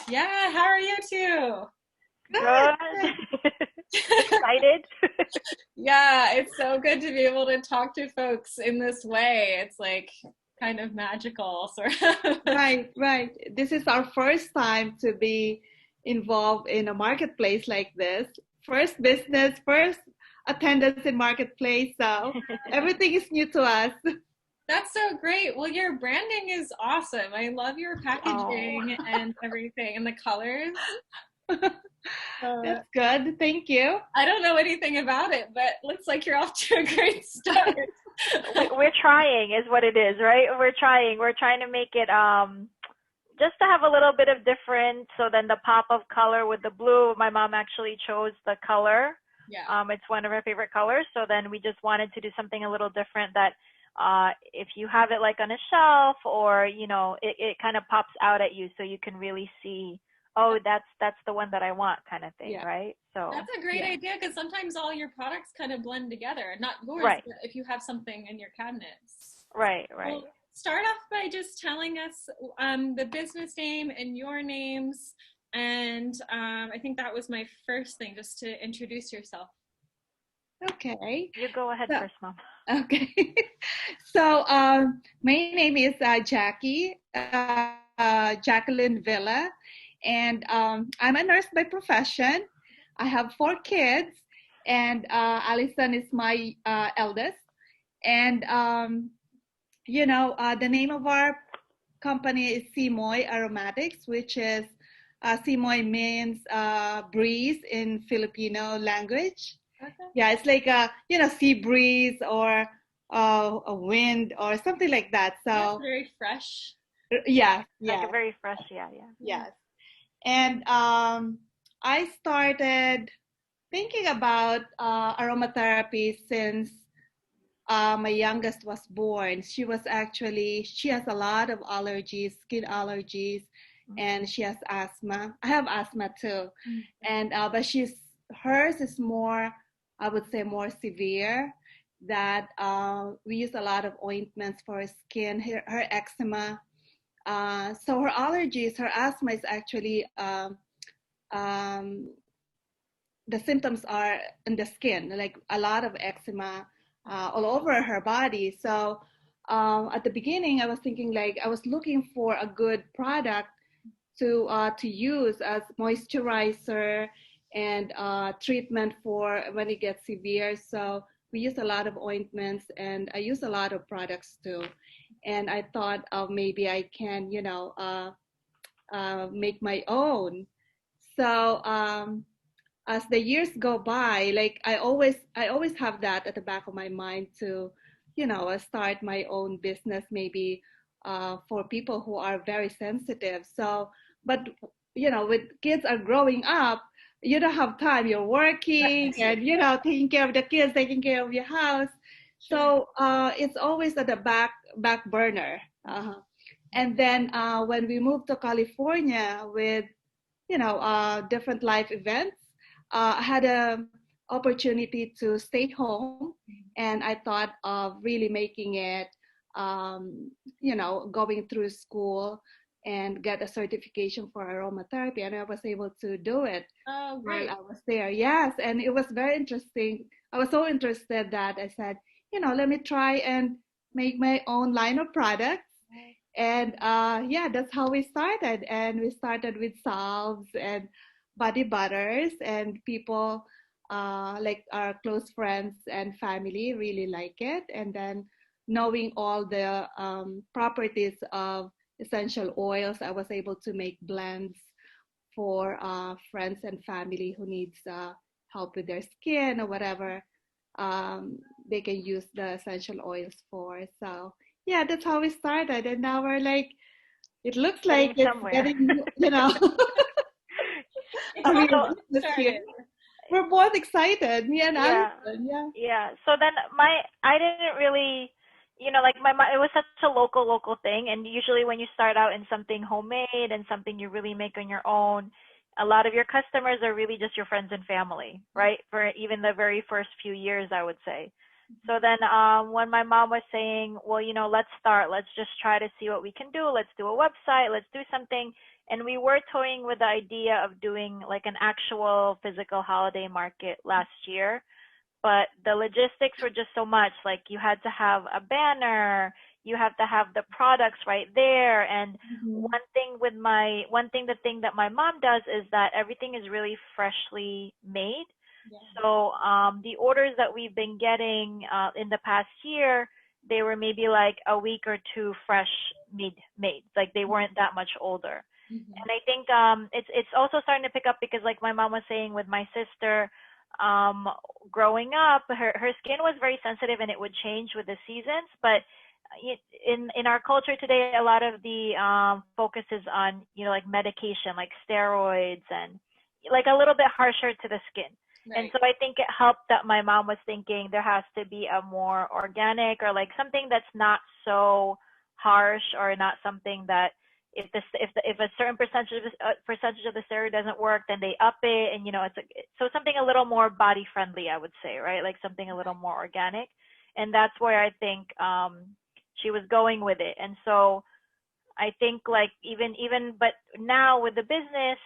Yeah, how are you two? Good. Good. Excited. Yeah, it's so good to be able to talk to folks in this way. It's like kind of magical, sort of. Right, right. This is our first time to be involved in a marketplace like this. First business, first attendance in marketplace. So everything is new to us. That's so great. Well, your branding is awesome. I love your Oh. packaging and everything and the colors. Uh, That's good. Thank you. I don't know anything about it, but looks like you're off to a great start. We're trying is what it is, right? We're trying. We're trying to make it just to have a little bit of different. So then the pop of color with the blue, my mom actually chose the color. Yeah. It's one of her favorite colors. So then we just wanted to do something a little different that if you have it like on a shelf or, it kind of pops out at you so you can really see, oh, that's the one that I want kind of thing, Yeah, right? So, That's a great yeah. idea because sometimes all your products kind of blend together. Not yours, right, but if you have something in your cabinets. right, right. Well, start off by just telling us the business name and your names. And I think that was my first thing, just to introduce yourself. Okay. You go ahead So, first, Mom. okay. So, my name is Jackie, Jacqueline Villa, and I'm a nurse by profession. I have four kids, and Allison is my eldest. And the name of our company is Simoy Aromatics, which is Simoy means breeze in Filipino language. Okay. Yeah, it's like sea breeze or a wind or something like that. Yeah, So very fresh. yeah, Like a yeah, very fresh, yeah, yeah. yes. And I started thinking about aromatherapy since my youngest was born. She has a lot of allergies, skin allergies, and she has asthma. I have asthma too, and but hers is more, I would say, more severe. That we use a lot of ointments for her skin, her eczema. So her allergies, her asthma is actually um, the symptoms are in the skin, like a lot of eczema all over her body. So at the beginning, I was thinking like I was looking for a good product to use as moisturizer and treatment for when it gets severe. So we use a lot of ointments, and I use a lot of products too. And I thought maybe I can, make my own. So as the years go by, like I always have that at the back of my mind to, start my own business, maybe for people who are very sensitive. So, but with kids are growing up, you don't have time. You're working Right. and taking care of the kids, taking care of your house. Sure. So it's always at the back burner. And then when we moved to California with different life events. I had a opportunity to stay home, and I thought of really making it, going through school and get a certification for aromatherapy, and I was able to do it Oh, while great. I was there. Yes, and it was very interesting. I was so interested that I said, let me try and make my own line of products. And yeah, that's how we started. And we started with salves and body butters, and people like our close friends and family really like it. And then knowing all the properties of essential oils, I was able to make blends for friends and family who needs help with their skin or whatever they can use the essential oils for. So yeah, that's how we started, and now we're like, it looks like Getting it's somewhere. getting, It's a all real So, business here. started. We're both excited, me and yeah. Allison. Yeah. Yeah. So then I didn't really, like it was such a local thing. And usually when you start out in something homemade and something you really make on your own, a lot of your customers are really just your friends and family, right? For even the very first few years, I would say. So then when my mom was saying, well, let's start, let's just try to see what we can do. Let's do a website. Let's do something. And we were toying with the idea of doing like an actual physical holiday market last year, but the logistics were just so much. Like you had to have a banner, you have to have the products right there. And Mm-hmm. the thing that my mom does is that everything is really freshly made. Yeah. So the orders that we've been getting in the past year, they were maybe like a week or two fresh made. Like they weren't that much older. Mm-hmm. And I think it's also starting to pick up because like my mom was saying with my sister, um, growing up, her skin was very sensitive and it would change with the seasons. But in our culture today, a lot of the focus is on like medication, like steroids, and like a little bit harsher to the skin. And Right. so I think it helped that my mom was thinking there has to be a more organic or like something that's not so harsh or not something that if a certain percentage of the steroid doesn't work, then they up it, and so something a little more body friendly, I would say, right? Like something a little more organic, and that's where I think she was going with it. And so I think like but now with the business,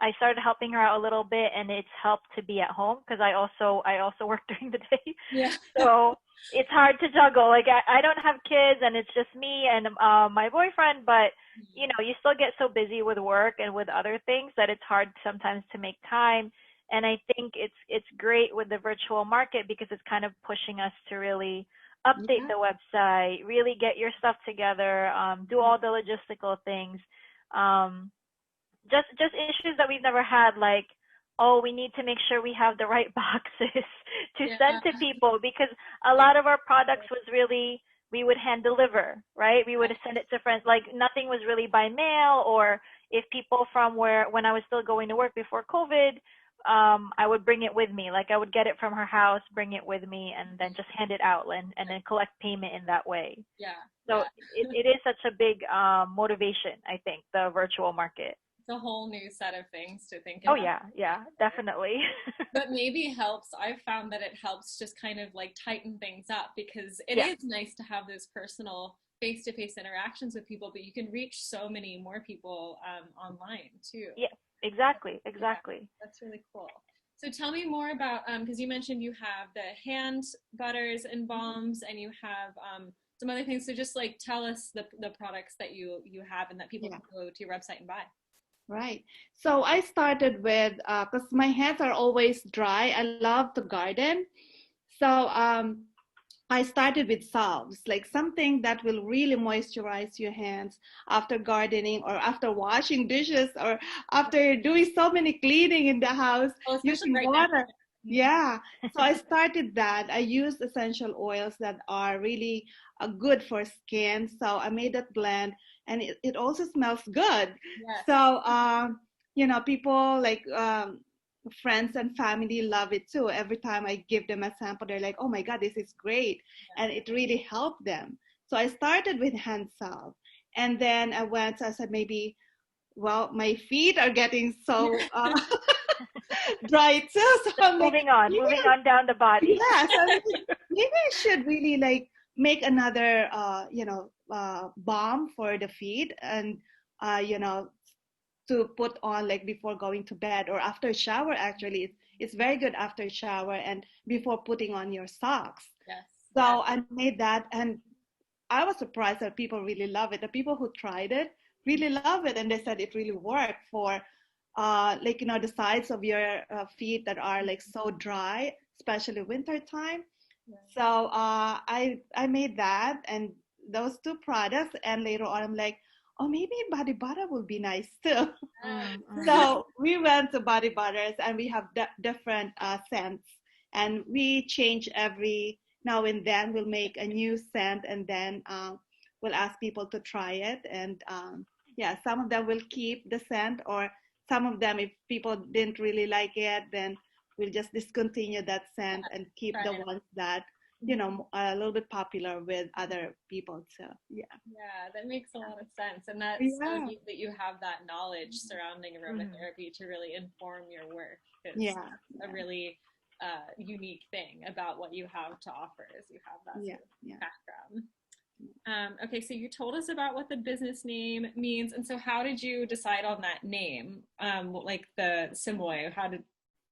I started helping her out a little bit, and it's helped to be at home because I also work during the day, Yeah. so it's hard to juggle. Like I don't have kids, and it's just me and my boyfriend, but you still get so busy with work and with other things that it's hard sometimes to make time. And I think it's great with the virtual market because it's kind of pushing us to really update Yeah. the website, really get your stuff together, do all the logistical things. Um, just issues that we've never had, like, oh, we need to make sure we have the right boxes to Yeah. send to people, because a lot of our products was really, we would hand deliver, right? We would send it to friends. Like nothing was really by mail, or if people from when I was still going to work before COVID, I would bring it with me. Like I would get it from her house, bring it with me, and then just hand it out, and then collect payment in that way. Yeah. So Yeah. it is such a big motivation, I think, the virtual market. It's a whole new set of things to think Oh about. yeah, yeah, definitely. But maybe helps. I've found that it helps just kind of like tighten things up, because it Yeah, is nice to have those personal face-to-face interactions with people, but you can reach so many more people online too. yeah, exactly, Yeah, exactly. that's really cool. So tell me more about, because you mentioned you have the hand butters and balms, and you have some other things. So just like tell us the products that you have and that people Yeah. can go to your website and buy. Right. So I started with, because my hands are always dry. I love to garden. So I started with salves, like something that will really moisturize your hands after gardening or after washing dishes or after doing so many cleaning in the house Well, especially using right now. water. Yeah. So I started that. I used essential oils that are really good for skin. So I made that blend, and it also smells good. Yes. So, people like friends and family love it too. Every time I give them a sample, they're like, "Oh my God, this is great," and it really helped them. So I started with hand salve, and then I said maybe, well, my feet are getting so dry too. So Just I'm like, maybe moving on down the body. yeah. So I'm like, maybe I should really like make another, balm for the feet, and uh, you know, to put on like before going to bed or after shower. Actually, it's very good after shower and before putting on your socks. Yes. Yeah. So I made that, and I was surprised that people really love it. The people who tried it really love it, and they said it really worked for like the sides of your feet that are like so dry, especially winter time. Yeah. So I made that and those two products, and later on I'm like, oh, maybe body butter will be nice too. Mm-hmm. So we went to Body Butters, and we have different scents, and we change every now and then. We'll make a new scent, and then we'll ask people to try it. And yeah, some of them will keep the scent, or some of them, if people didn't really like it, then we'll just discontinue that scent and keep Try the it. ones that a little bit popular with other people. So yeah, Yeah, that makes a lot of sense. And that's so yeah, neat that you have that knowledge surrounding Mm-hmm. aromatherapy to really inform your work, because yeah, that's a really unique thing about what you have to offer is you have that yeah, sort of yeah, background. Okay, so you told us about what the business name means, and so how did you decide on that name? Like the Simoy, how did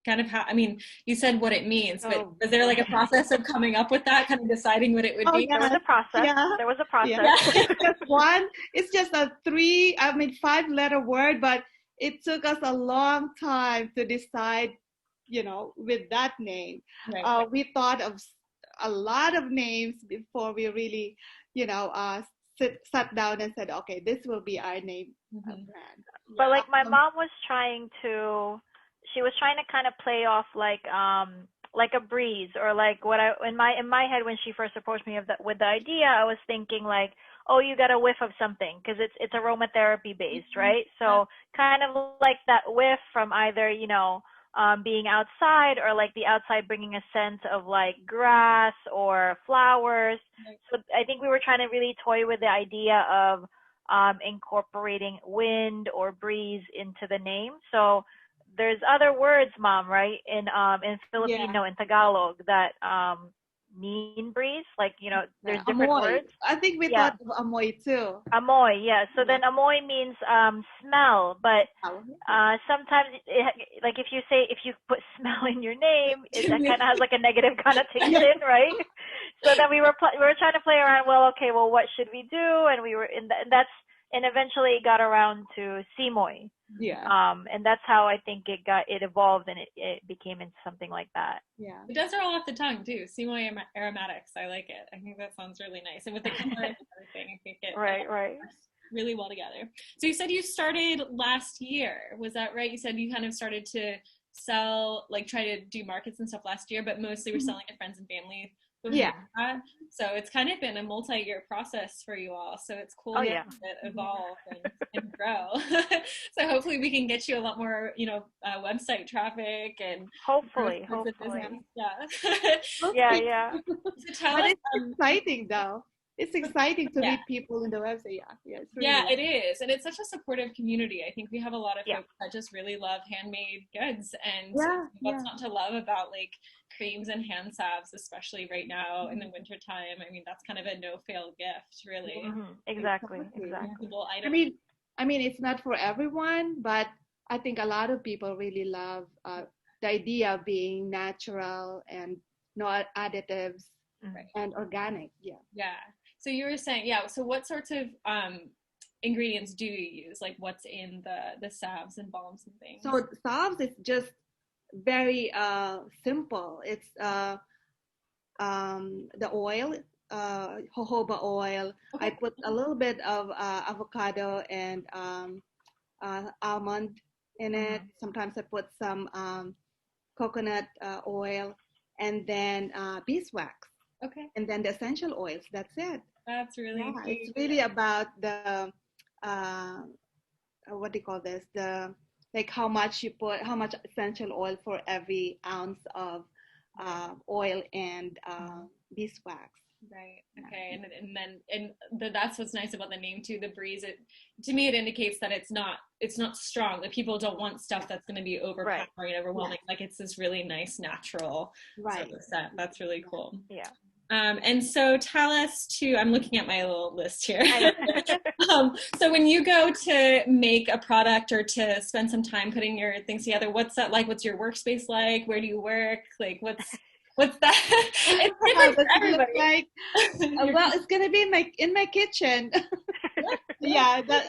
I mean, you said what it means, but Oh, was there like a process of coming up with that, kind of deciding what it would oh be? There was yeah, a process. yeah, There was a yeah. process. It's just one. It's just a five-letter word, but it took us a long time to decide, with that name. Right. We thought of a lot of names before we really, you know, uh, sat down and said, okay, this will be our name Mhm. brand. But Yeah. like my mom was she was trying to kind of play off like a breeze, or like what I in my head when she first approached me with the idea, I was thinking like, oh, you got a whiff of something because it's aromatherapy based, right? So kind of like that whiff from either being outside, or like the outside bringing a sense of like grass or flowers. So I think we were trying to really toy with the idea of incorporating wind or breeze into the name. So there's other words, Mom, right? In Yeah. Filipino, in Tagalog, that mean breeze. Like there's different Amoy. words. I think we Yeah, thought of amoy too. amoy. Yeah. So Yeah. then amoy means smell, but sometimes like if you put smell in your name, that kind of has like a negative Yeah. connotation, right? So then we were trying to play around. Well, okay, well, what should we do? And we were and eventually it got around to Simoy. Yeah. And that's how I think it evolved, and it became into something like that. Yeah. It does roll off the tongue too. Simoy Aromatics. I like it. I think that sounds really nice. And with the color and everything, I think it Right. works really well together. So you said you started last year. Was that right? You said you kind of started to sell, like try to do markets and stuff last year, but mostly were selling to friends and family before Yeah. that. So it's kind of been a multi-year process for you all. So it's cool Oh, to yeah. see it evolve and grow. So hopefully we can get you a lot more, website traffic and Hopefully. yeah. Yeah. So tell But us, it's exciting though. It's exciting to yeah. meet people in the website. Yeah. Yeah. It's Yeah, really. it is. And it's such a supportive community. I think we have a lot of Yeah. folks that just really love handmade goods. And Yeah. what's Yeah. not to love about like creams and hand salves, especially right now in the winter time? I mean, that's kind of a no-fail gift, really. Exactly. Reusable I item. mean, it's not for everyone, but I think a lot of people really love the idea of being natural and no additives Mhm. and organic. Yeah. Yeah. So you were saying, yeah. So what sorts of ingredients do you use? Like what's in the salves and balms and things? So salves is just very simple. It's the oil, jojoba oil. I Okay. put a little bit of avocado and almond in it. Sometimes I put some coconut oil, and then beeswax, Okay. and then the essential oils. That's it. That's really Yeah, it's cute. really about the uh, what do you call this? The like how much you put, how much essential oil for every ounce of oil and beeswax. Right. Okay. That's what's nice about the name too. The breeze. It to me it indicates that it's not strong. That people don't want stuff that's going to be overpowering and overwhelming. Yeah. Like it's this really nice natural sort Right. of scent. That's really cool. Yeah. And so tell us too. I'm looking at my little list here. I know. So when you go to make a product or to spend some time putting your things together, what's that like? What's your workspace like? Where do you work? Like what's that? It's different for Does it look everybody. like? Well, it's gonna be in my kitchen. Yeah, but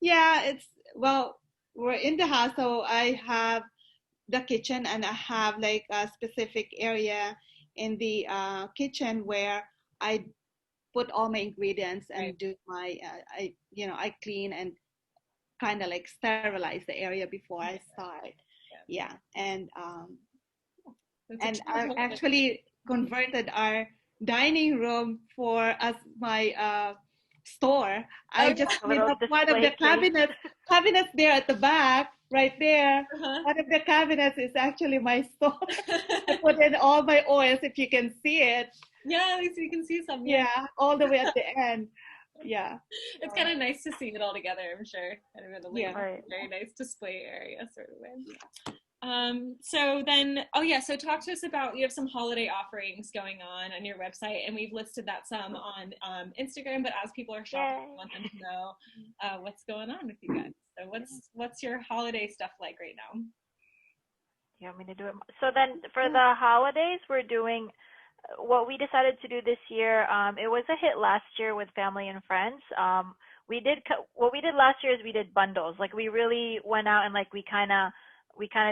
yeah, it's well, we're in the house, so I have the kitchen, and I have like a specific area in the kitchen where I put all my ingredients Right. and do my I clean and kind of like sterilize the area before I start. Yeah, That's a and cute I little thing. actually converted our dining room for as my store. Oh I just A cleaned little up one of display the place. cabinets there at the back, right there. Uh-huh. One of the cabinets is actually my store. I put in all my oils, if you can see it. Yeah, at least you can see some. Yeah. Yeah, all the way at the end. Yeah, It's kind of nice to see it all together, I'm sure. Kind of in a yeah, little Right. very nice display area sort of way. So then, oh yeah, so talk to us about, you have some holiday offerings going on your website, and we've listed that some on Instagram, but as people are shopping, Yay. we want them to know what's going on with you guys. So what's your holiday stuff like right now? You want me to do it? So then for the holidays, we're doing what we decided to do this year. It was a hit last year with family and friends. What we did last year is we did bundles. Like we really went out and like we kind of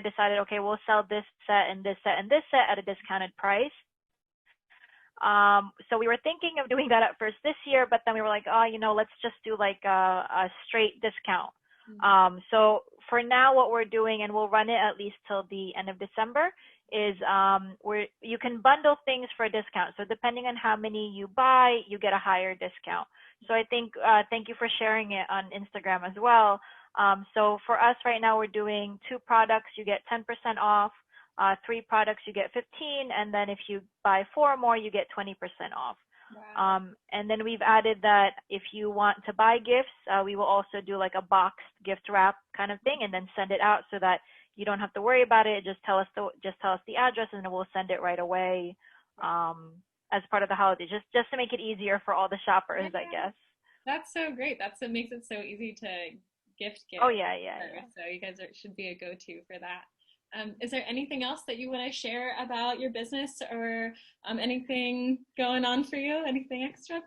decided, okay, we'll sell this set and this set and this set at a discounted price. So we were thinking of doing that at first this year, but then we were like, oh, let's just do like a straight discount. So for now, what we're doing, and we'll run it at least till the end of December, is you can bundle things for a discount. So depending on how many you buy, you get a higher discount. So I think thank you for sharing it on Instagram as well. So for us right now, we're doing 2 products, you get 10% off. 3 products, you get 15, and then if you buy 4 more, you get 20% off. Wow. And then we've added that if you want to buy gifts, we will also do like a boxed gift wrap kind of thing, and then send it out so that you don't have to worry about it. Just tell us the address, and then we'll send it right away as part of the holiday, just to make it easier for all the shoppers, I guess. That's so great. It makes it so easy to gift. Oh yeah. So you guys should be a go-to for that. Is there anything else that you want to share about your business, or anything going on for you? Anything extra?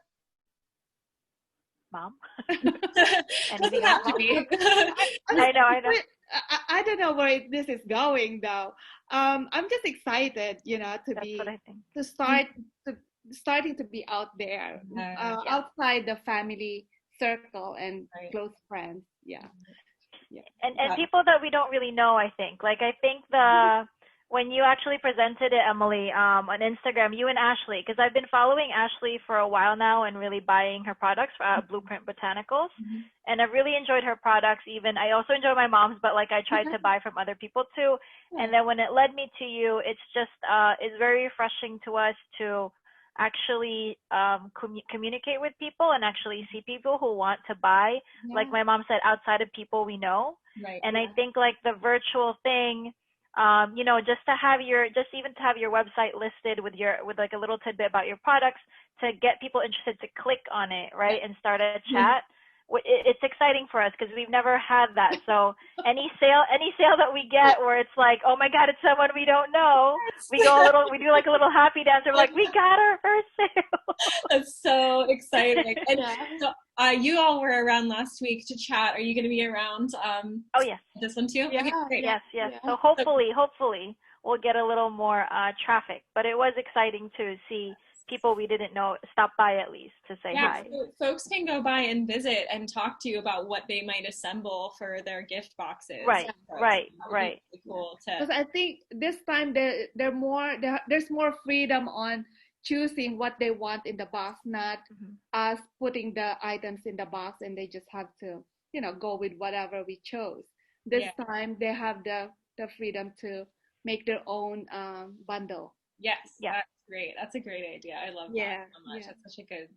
Mom? Doesn't have to be. I know. I don't know where this is going though. I'm just excited, starting to be out there, outside the family circle and close friends. Yeah. And people that we don't really know, I think. Like, I think when you actually presented it, Emily, on Instagram, you and Ashley, because I've been following Ashley for a while now and really buying her products, Blueprint Botanicals, and I've really enjoyed her products. Even I also enjoy my mom's, but like I tried to buy from other people too. And then when it led me to you, it's just it's very refreshing to us to actually communicate with people and actually see people who want to buy, like my mom said, outside of people we know. And I think like the virtual thing, just even to have your website listed with like a little tidbit about your products, to get people interested to click on it, right, and start a chat. It's exciting for us because we've never had that. So any sale that we get where it's like, oh my God, it's someone we don't know, we do like a little happy dance. We're like, we got our first sale. That's so exciting. And so, you all were around last week to chat. Are you going to be around? Oh yes. This one too? Yeah. Okay, great. Yes. So hopefully we'll get a little more traffic. But it was exciting to see people we didn't know stop by at least to say hi. So folks can go by and visit and talk to you about what they might assemble for their gift boxes. Right. Really cool because I think this time there's more freedom on choosing what they want in the box, not us putting the items in the box and they just have to go with whatever we chose. This time they have the freedom to make their own bundle. Yes. That's great. That's a great idea. I love that so much. That's such a good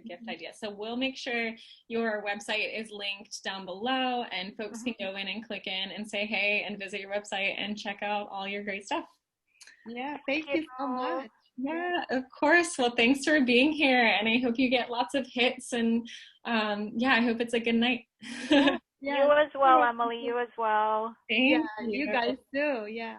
gift idea. So we'll make sure your website is linked down below, and folks can go in and click in and say hey and visit your website and check out all your great stuff. Yeah, thank you so much. Yeah, of course. Well, thanks for being here, and I hope you get lots of hits, and I hope it's a good night. You as well, Emily. You as well. Thank you guys too. Yeah.